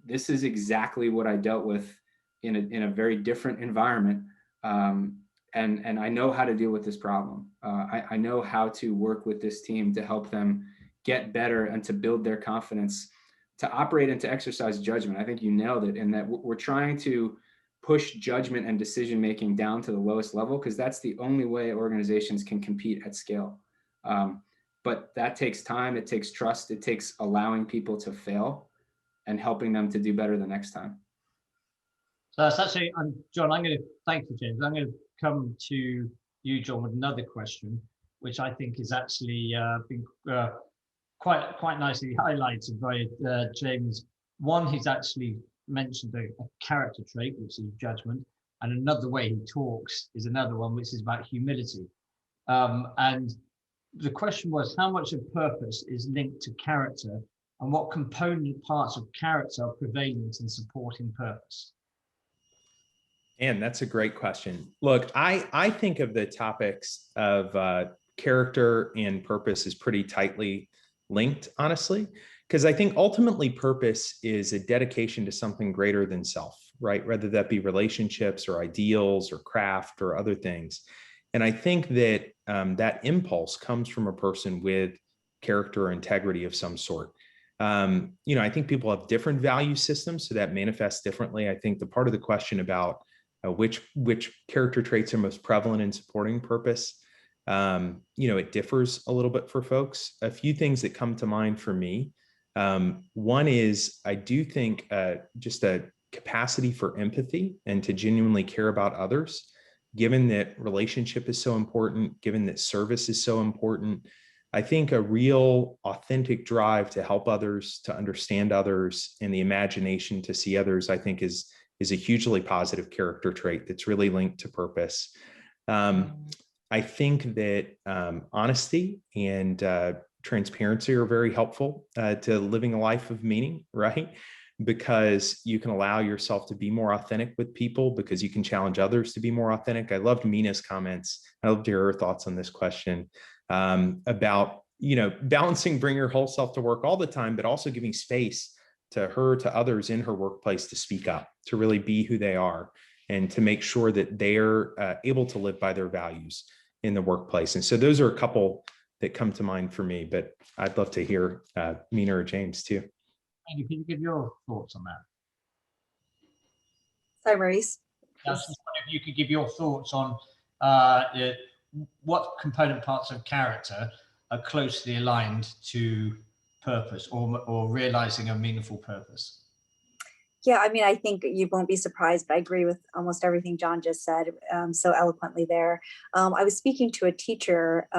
this is exactly what I dealt with in a very different environment. And I know how to deal with this problem. I know how to work with this team to help them get better and to build their confidence, to operate and to exercise judgment. I think you nailed it, in that we're trying to push judgment and decision-making down to the lowest level, because that's the only way organizations can compete at scale. But that takes time, it takes trust, it takes allowing people to fail and helping them to do better the next time. So that's actually, John, I'm going to thank you, James. I'm going to come to you, John, with another question, which I think is actually been quite nicely highlighted by James. One, he's actually mentioned a character trait, which is judgment, and another way he talks is another one, which is about humility. And the question was, how much of purpose is linked to character and what component parts of character are prevalent in supporting purpose? And that's a great question. Look, I think of the topics of character and purpose as pretty tightly linked, honestly, because I think ultimately purpose is a dedication to something greater than self, right? Whether that be relationships or ideals or craft or other things. And I think that that impulse comes from a person with character or integrity of some sort. I think people have different value systems, so that manifests differently. I think the part of the question about which character traits are most prevalent in supporting purpose, it differs a little bit for folks. A few things that come to mind for me. One is I do think just a capacity for empathy and to genuinely care about others, given that relationship is so important, given that service is so important. I think a real authentic drive to help others, to understand others, and the imagination to see others, I think is a hugely positive character trait that's really linked to purpose. I think that honesty and transparency are very helpful to living a life of meaning, right? Because you can allow yourself to be more authentic with people, because you can challenge others to be more authentic. I loved Mina's comments. I loved to hear her thoughts on this question about, balancing bring your whole self to work all the time, but also giving space to her, to others in her workplace to speak up, to really be who they are, and to make sure that they're able to live by their values in the workplace. And so those are a couple that come to mind for me, but I'd love to hear Mina or James too. Amy, can you give your thoughts on that? Sorry, Maurice. I was just wondering if you could give your thoughts on what component parts of character are closely aligned to purpose or realizing a meaningful purpose. Yeah, I mean, I think you won't be surprised, but I agree with almost everything John just said so eloquently there. I was speaking to a teacher,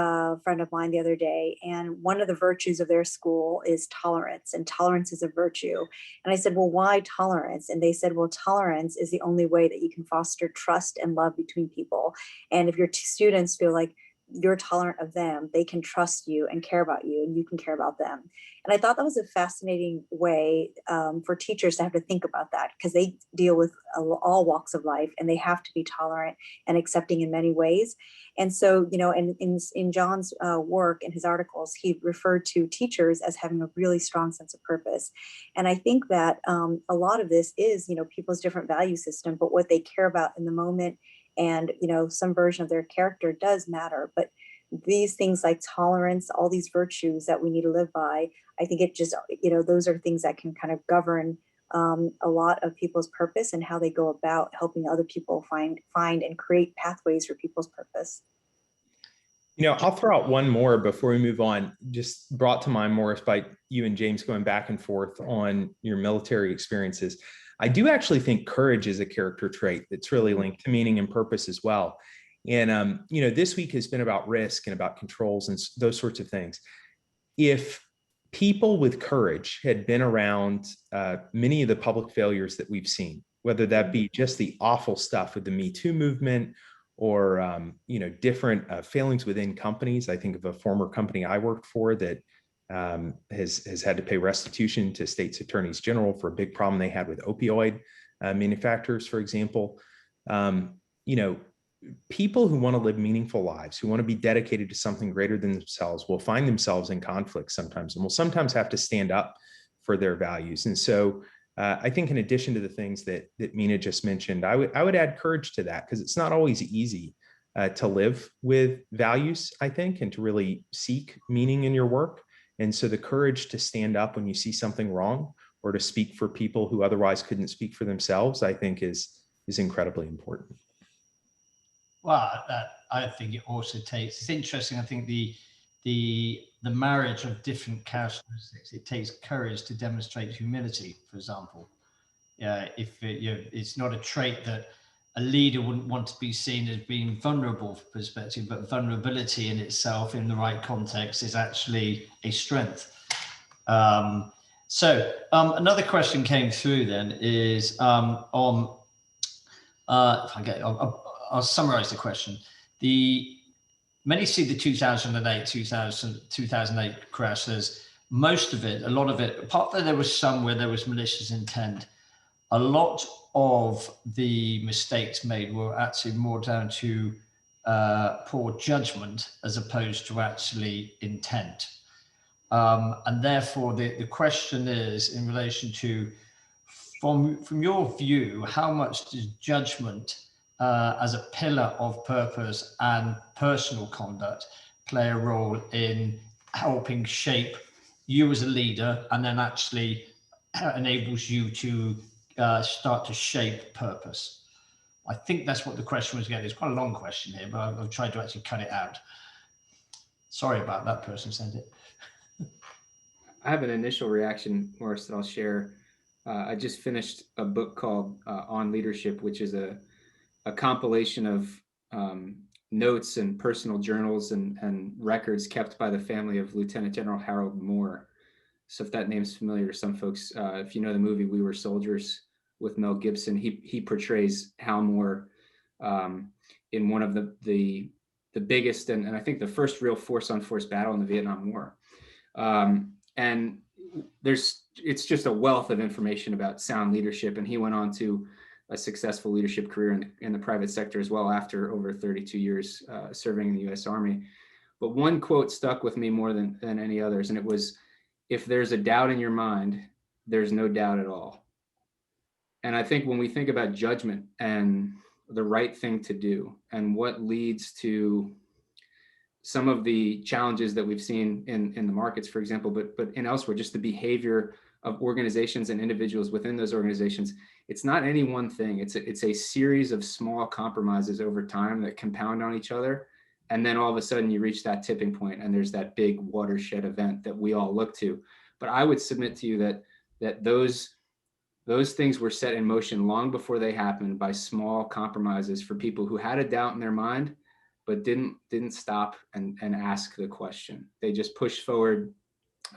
friend of mine the other day, and one of the virtues of their school is tolerance, and tolerance is a virtue. And I said, well, why tolerance? And they said, well, tolerance is the only way that you can foster trust and love between people. And if your students feel like you're tolerant of them, they can trust you and care about you, and you can care about them. And I thought that was a fascinating way for teachers to have to think about that, because they deal with all walks of life, and they have to be tolerant and accepting in many ways. And so, and in John's work and his articles, he referred to teachers as having a really strong sense of purpose. And I think that a lot of this is, people's different value system, but what they care about in the moment, and some version of their character does matter. But these things like tolerance, all these virtues that we need to live by, I think it just, those are things that can kind of govern a lot of people's purpose and how they go about helping other people find and create pathways for people's purpose. I'll throw out one more before we move on, just brought to mind, Morris, by you and James going back and forth on your military experiences. I do actually think courage is a character trait that's really linked to meaning and purpose as well. And, this week has been about risk and about controls and those sorts of things. If people with courage had been around many of the public failures that we've seen, whether that be just the awful stuff with the Me Too movement or, different failings within companies. I think of a former company I worked for that has had to pay restitution to states attorneys general for a big problem they had with opioid manufacturers, for example. People who want to live meaningful lives, who want to be dedicated to something greater than themselves, will find themselves in conflict sometimes, and will sometimes have to stand up for their values. And so I think in addition to the things that Mina just mentioned, I would add courage to that, because it's not always easy to live with values, I think, and to really seek meaning in your work. And so the courage to stand up when you see something wrong, or to speak for people who otherwise couldn't speak for themselves, I think is incredibly important. Well, I think it also takes, it's interesting, I think the marriage of different characteristics, it takes courage to demonstrate humility, for example. It's not a trait that a leader wouldn't want to be seen as being vulnerable for perspective, but vulnerability in itself in the right context is actually a strength. So another question came through then is I'll summarize the question. Many see the 2008 crash as most of it, a lot of it, apart from there was some where there was malicious intent, a lot of the mistakes made were actually more down to poor judgment as opposed to actually intent. And therefore, the question is in relation to, from your view, how much does judgment as a pillar of purpose and personal conduct play a role in helping shape you as a leader, and then actually enables you to start to shape purpose? I think that's what the question was getting. It's quite a long question here, but I've tried to actually cut it out. Sorry about that person sent it. I have an initial reaction, Morris, that I'll share. I just finished a book called On Leadership, which is a compilation of notes and personal journals and records kept by the family of Lieutenant General Harold Moore. So if that name's familiar to some folks, if you know the movie We Were Soldiers with Mel Gibson, he portrays Hal Moore in one of the biggest and I think the first real force-on-force battle in the Vietnam War. And it's just a wealth of information about sound leadership. And he went on to a successful leadership career in the private sector as well after over 32 years serving in the US Army. But one quote stuck with me more than any others. And it was, if there's a doubt in your mind, there's no doubt at all. And I think when we think about judgment and the right thing to do and what leads to some of the challenges that we've seen in the markets, for example, but in elsewhere, just the behavior of organizations and individuals within those organizations, it's not any one thing. It's a series of small compromises over time that compound on each other. And then all of a sudden you reach that tipping point and there's that big watershed event that we all look to. But I would submit to you that those things were set in motion long before they happened by small compromises for people who had a doubt in their mind, but didn't stop and ask the question. They just pushed forward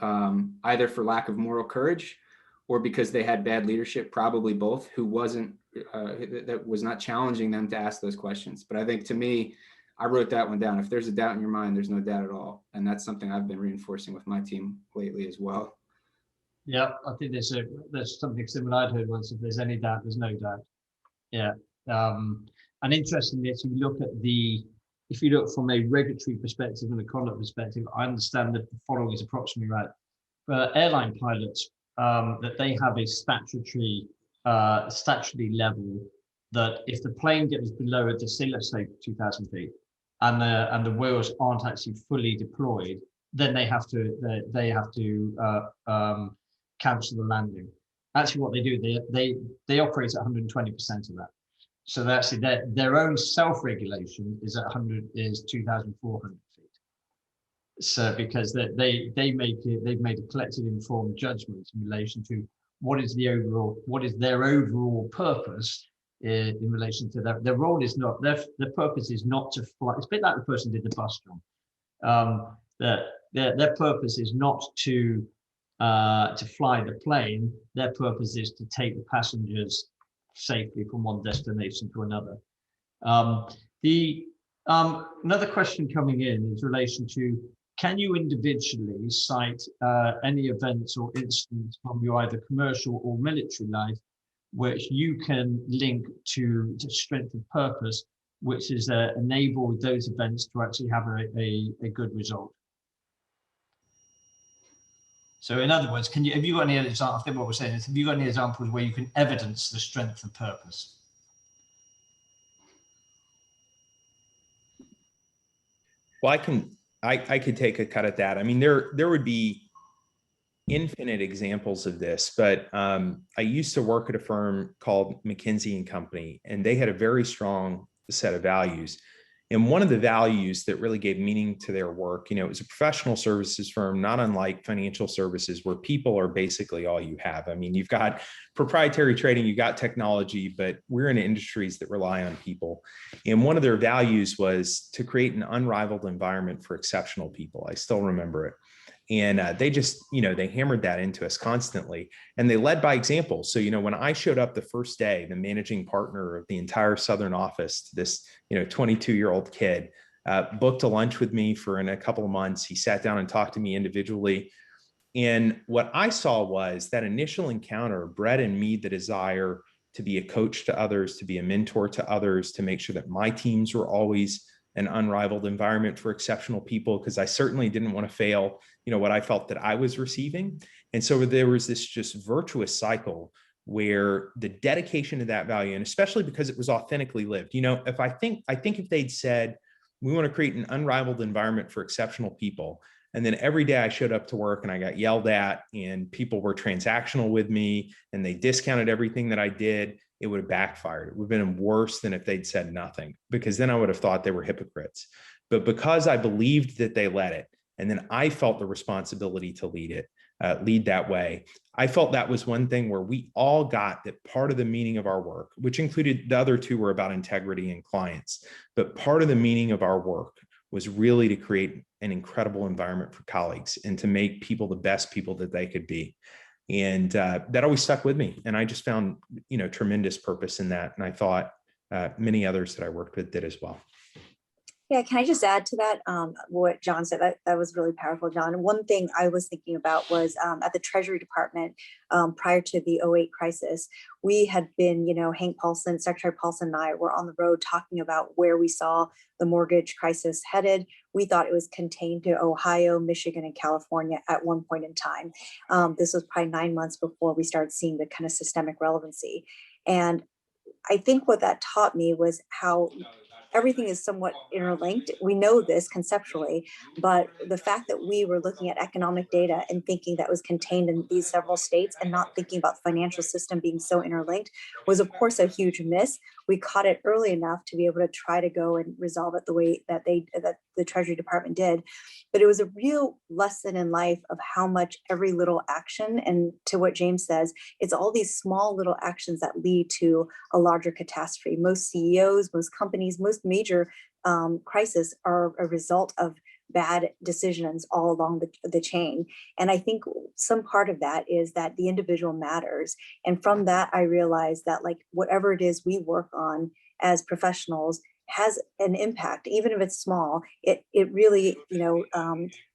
either for lack of moral courage or because they had bad leadership, probably both, who that was not challenging them to ask those questions. But I think, to me, I wrote that one down. If there's a doubt in your mind, there's no doubt at all. And that's something I've been reinforcing with my team lately as well. Yeah, I think there's something similar I'd heard once. If there's any doubt, there's no doubt. Yeah. And interestingly, if you look from a regulatory perspective and a conduct perspective, I understand that the following is approximately right. For airline pilots, that they have a statutory level that if the plane gets below, let's say 2,000 feet, and the wheels aren't actually fully deployed, then they have to cancel the landing. Actually, what they do, they operate at 120% of that. So actually their own self-regulation is 2,400 feet. So because they've made a collected informed judgment in relation to what is their overall purpose in relation to that. Their role is not, their purpose is not to fly. It's a bit like the person who did the bus job. Their purpose is not to fly the plane. Their purpose is to take the passengers safely from one destination to another. Another question coming in is in relation to, can you individually cite any events or incidents from your either commercial or military life which you can link to strength of purpose, which has enabled those events to actually have a good result? So in other words, have you got any examples? I think what we're saying is, have you got any examples where you can evidence the strength of purpose? Well, I could take a cut at that. I mean, there would be infinite examples of this, but I used to work at a firm called McKinsey & Company, and they had a very strong set of values. And one of the values that really gave meaning to their work, it was a professional services firm, not unlike financial services, where people are basically all you have. I mean, you've got proprietary trading, you've got technology, but we're in industries that rely on people. And one of their values was to create an unrivaled environment for exceptional people. I still remember it. And they just, they hammered that into us constantly, and they led by example. So, when I showed up the first day, the managing partner of the entire Southern office, this, 22-year-old kid, booked a lunch with me for in a couple of months. He sat down and talked to me individually. And what I saw was that initial encounter bred in me the desire to be a coach to others, to be a mentor to others, to make sure that my teams were always an unrivaled environment for exceptional people, because I certainly didn't want to fail, what I felt that I was receiving. And so there was this just virtuous cycle where the dedication to that value, and especially because it was authentically lived, if I think if they'd said, we want to create an unrivaled environment for exceptional people, and then every day I showed up to work and I got yelled at and people were transactional with me and they discounted everything that I did, it would have backfired. It would have been worse than if they'd said nothing, because then I would have thought they were hypocrites. But because I believed that they led it, and then I felt the responsibility to lead that way, I felt that was one thing where we all got that part of the meaning of our work, which included the other two were about integrity and clients, but part of the meaning of our work was really to create an incredible environment for colleagues and to make people the best people that they could be. And that always stuck with me. And I just found, tremendous purpose in that. And I thought many others that I worked with did as well. Yeah, can I just add to that? What John said, that was really powerful, John. One thing I was thinking about was at the Treasury Department prior to the '08 crisis, we had been, Hank Paulson, Secretary Paulson and I were on the road talking about where we saw the mortgage crisis headed. We thought it was contained to Ohio, Michigan, and California at one point in time. This was probably 9 months before we started seeing the kind of systemic relevancy. And I think what that taught me was how everything is somewhat interlinked. We know this conceptually, but the fact that we were looking at economic data and thinking that was contained in these several states and not thinking about the financial system being so interlinked was, of course, a huge miss. We caught it early enough to be able to try to go and resolve it the way that the Treasury Department did. But it was a real lesson in life of how much every little action, and to what James says, it's all these small little actions that lead to a larger catastrophe. Most CEOs, most companies, most major crises are a result of bad decisions all along the chain. And I think some part of that is that the individual matters. And from that, I realized that whatever it is we work on as professionals has an impact, even if it's small. It really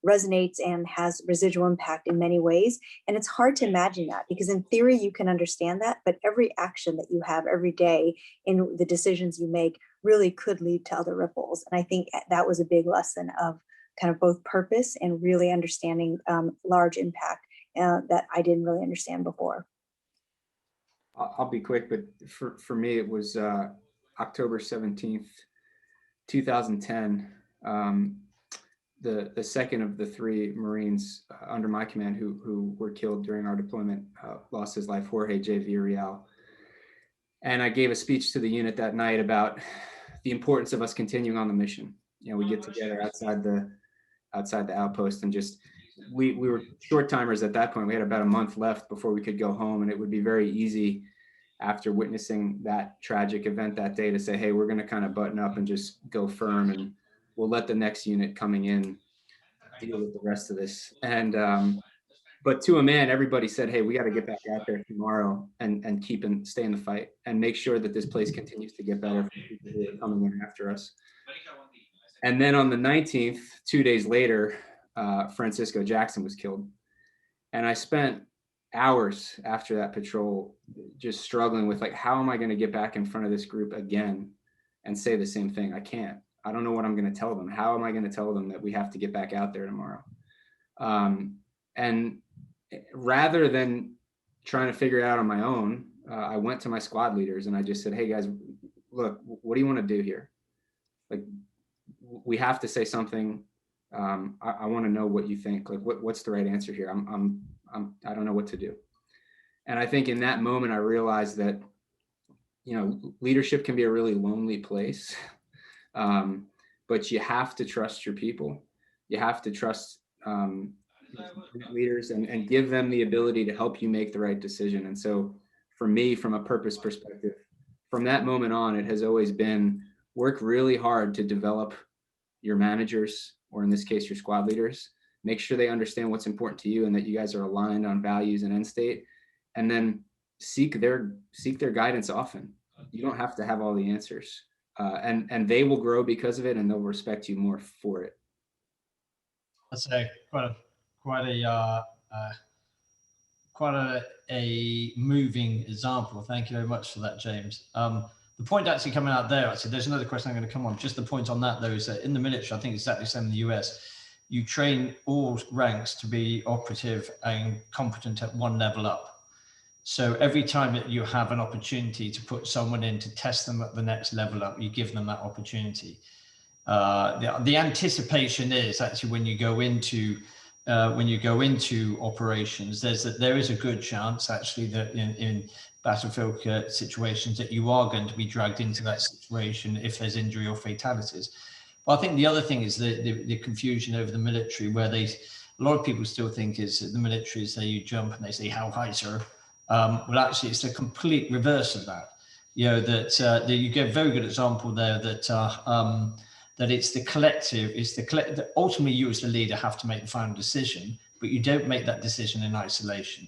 resonates and has residual impact in many ways. And it's hard to imagine that, because in theory you can understand that, but every action that you have every day in the decisions you make really could lead to other ripples. And I think that was a big lesson of kind of both purpose and really understanding large impact that I didn't really understand before. I'll be quick, but for me, it was October 17th, 2010. The second of the three Marines under my command who were killed during our deployment lost his life, Jorge J. Villarreal. And I gave a speech to the unit that night about the importance of us continuing on the mission. We get together outside the outpost, and just we were short timers at that point. We had about a month left before we could go home, and it would be very easy after witnessing that tragic event that day to say, hey, we're going to kind of button up and just go firm, and we'll let the next unit coming in deal with the rest of this. And but to a man, everybody said, hey, we got to get back out there tomorrow and stay in the fight and make sure that this place continues to get better for people who are coming in after us. And then on the 19th, 2 days later, Francisco Jackson was killed. And I spent hours after that patrol just struggling with how am I going to get back in front of this group again and say the same thing? I can't. I don't know what I'm going to tell them. How am I going to tell them that we have to get back out there tomorrow? And rather than trying to figure it out on my own, I went to my squad leaders and I just said, hey guys, look, what do you want to do here? We have to say something. I want to know what you think. What's the right answer here? I don't know what to do. And I think in that moment, I realized that, leadership can be a really lonely place, but you have to trust your people. You have to trust leaders and give them the ability to help you make the right decision. And so for me, from a purpose perspective, from that moment on, it has always been work really hard to develop your managers, or in this case, your squad leaders. Make sure they understand what's important to you and that you guys are aligned on values and end state, and then seek their guidance often. You don't have to have all the answers, and they will grow because of it, and they'll respect you more for it. That's quite a quite a moving example. Thank you very much for that, James. The point actually coming out there, actually, there's another question I'm going to come on. Just the point on that, though, is that in the military, I think it's exactly the same in the US, you train all ranks to be operative and competent at one level up. So every time that you have an opportunity to put someone in to test them at the next level up, you give them that opportunity. The anticipation is actually when you go into operations, there is a good chance actually that in battlefield situations that you are going to be dragged into that situation if there's injury or fatalities. But I think the other thing is the confusion over the military, where a lot of people still think is that the military is, say you jump and they say, "How high, sir?" Well, actually, it's the complete reverse of that. You know, that you get a very good example there that it's the collective, that ultimately you as the leader have to make the final decision, but you don't make that decision in isolation.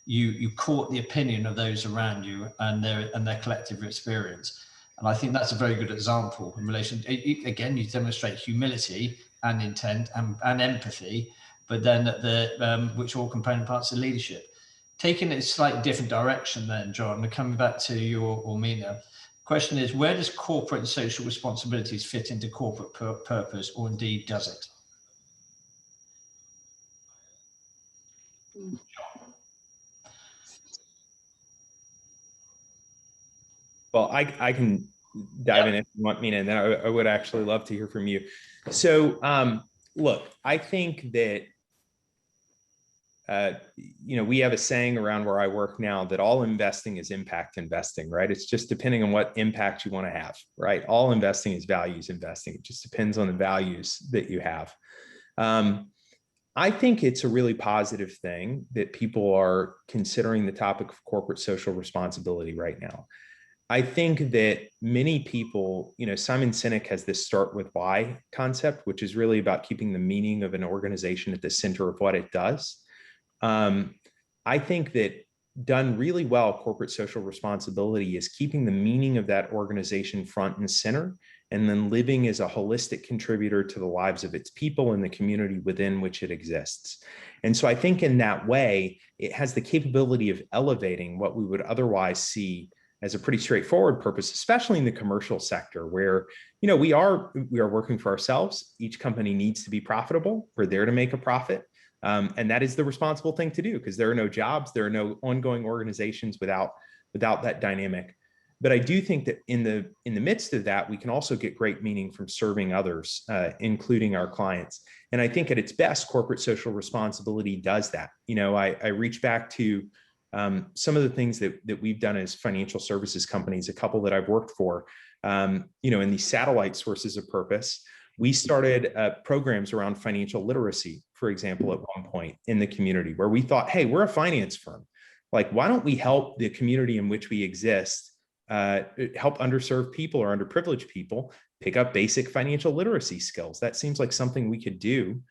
You court the opinion of those around you and their collective experience. And I think that's a very good example in relation. Again, you demonstrate humility and intent and empathy, but then which are all component parts of leadership. Taking it a slightly different direction then, John, we're coming back to you or Mina. Question is, where does corporate and social responsibilities fit into corporate purpose, or indeed does it? Well, I can dive in if you want, Mina, and then I would actually love to hear from you. So, look, I think that, we have a saying around where I work now that all investing is impact investing, right? It's just depending on what impact you want to have, right? All investing is values investing. It just depends on the values that you have. I think it's a really positive thing that people are considering the topic of corporate social responsibility right now. I think that many people, Simon Sinek has this start with why concept, which is really about keeping the meaning of an organization at the center of what it does. I think that done really well, corporate social responsibility is keeping the meaning of that organization front and center, and then living as a holistic contributor to the lives of its people and the community within which it exists. And so I think in that way, it has the capability of elevating what we would otherwise see as a pretty straightforward purpose, especially in the commercial sector where, we are working for ourselves. Each company needs to be profitable. We're there to make a profit. And that is the responsible thing to do, because there are no jobs, there are no ongoing organizations without that dynamic. But I do think that in the midst of that, we can also get great meaning from serving others, including our clients. And I think at its best, corporate social responsibility does that. I reach back to some of the things that we've done as financial services companies, a couple that I've worked for, in these satellite sources of purpose. We started programs around financial literacy, for example, at one point in the community where we thought, hey, we're a finance firm. Like, why don't we help the community in which we exist, help underserved people or underprivileged people pick up basic financial literacy skills? That seems like something we could do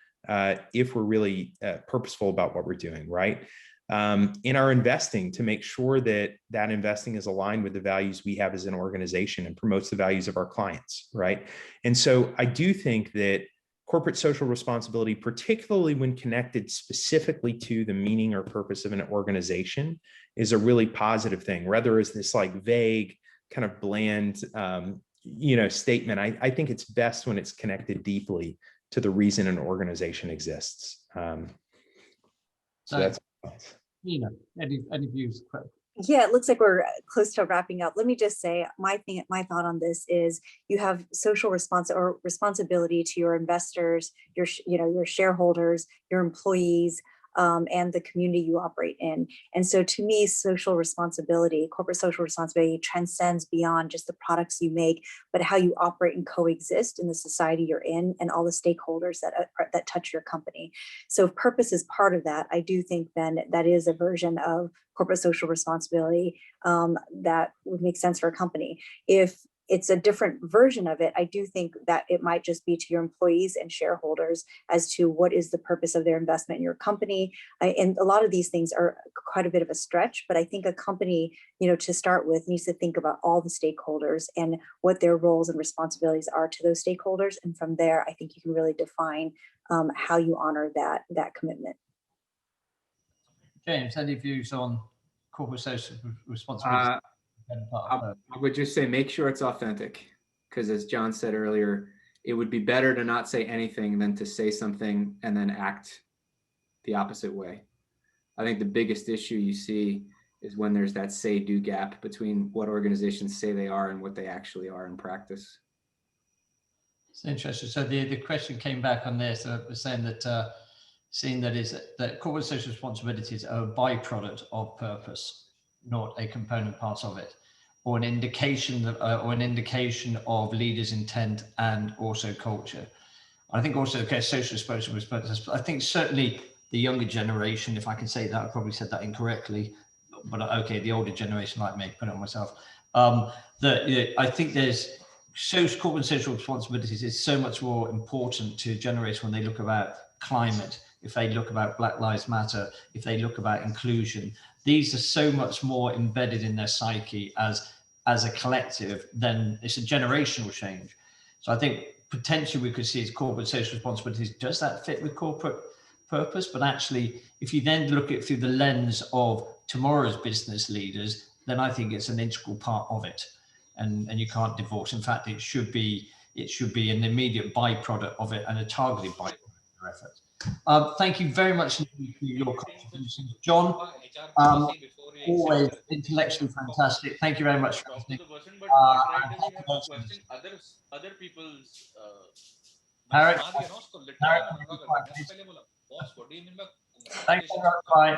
if we're really purposeful about what we're doing, right? In our investing, to make sure that investing is aligned with the values we have as an organization and promotes the values of our clients, right? And so I do think that corporate social responsibility, particularly when connected specifically to the meaning or purpose of an organization, is a really positive thing, rather as this like vague, kind of bland, statement. I think it's best when it's connected deeply to the reason an organization exists. So that's Mina, any views? Yeah, it looks like we're close to wrapping up. Let me just say my thought on this is you have social responsibility to your investors, your shareholders, your employees, and the community you operate in. And so to me, corporate social responsibility transcends beyond just the products you make, but how you operate and coexist in the society you're in and all the stakeholders that touch your company. So if purpose is part of that, I do think then that is a version of corporate social responsibility that would make sense for a company. If it's a different version of it, I do think that it might just be to your employees and shareholders as to what is the purpose of their investment in your company. And a lot of these things are quite a bit of a stretch, but I think a company, to start with, needs to think about all the stakeholders and what their roles and responsibilities are to those stakeholders. And from there, I think you can really define how you honor that commitment. James, any views on corporate social responsibility? I would just say make sure it's authentic, because as John said earlier, it would be better to not say anything than to say something and then act the opposite way. I think the biggest issue you see is when there's that say-do gap between what organizations say they are and what they actually are in practice. It's interesting. So the question came back on this, saying that seeing that corporate social responsibilities are a byproduct of purpose, not a component part of it, or an indication of leaders' intent and also culture. I think also, okay, social responsibility. I think certainly the younger generation, if I can say that, I probably said that incorrectly, but okay, the older generation like me, put it on myself. I think there's corporate social responsibilities is so much more important to generations when they look about climate, if they look about Black Lives Matter, if they look about inclusion. These are so much more embedded in their psyche as a collective than it's a generational change. So I think potentially we could see as corporate social responsibilities, does that fit with corporate purpose? But actually, if you then look at it through the lens of tomorrow's business leaders, then I think it's an integral part of it. And you can't divorce. In fact, it should be an immediate byproduct of it and a targeted byproduct of your efforts. Thank you very much for your contributions, John. Always intellectually fantastic. Thank you very much for listening. Other people's Harry, boss, what do you mean by thanks, bye.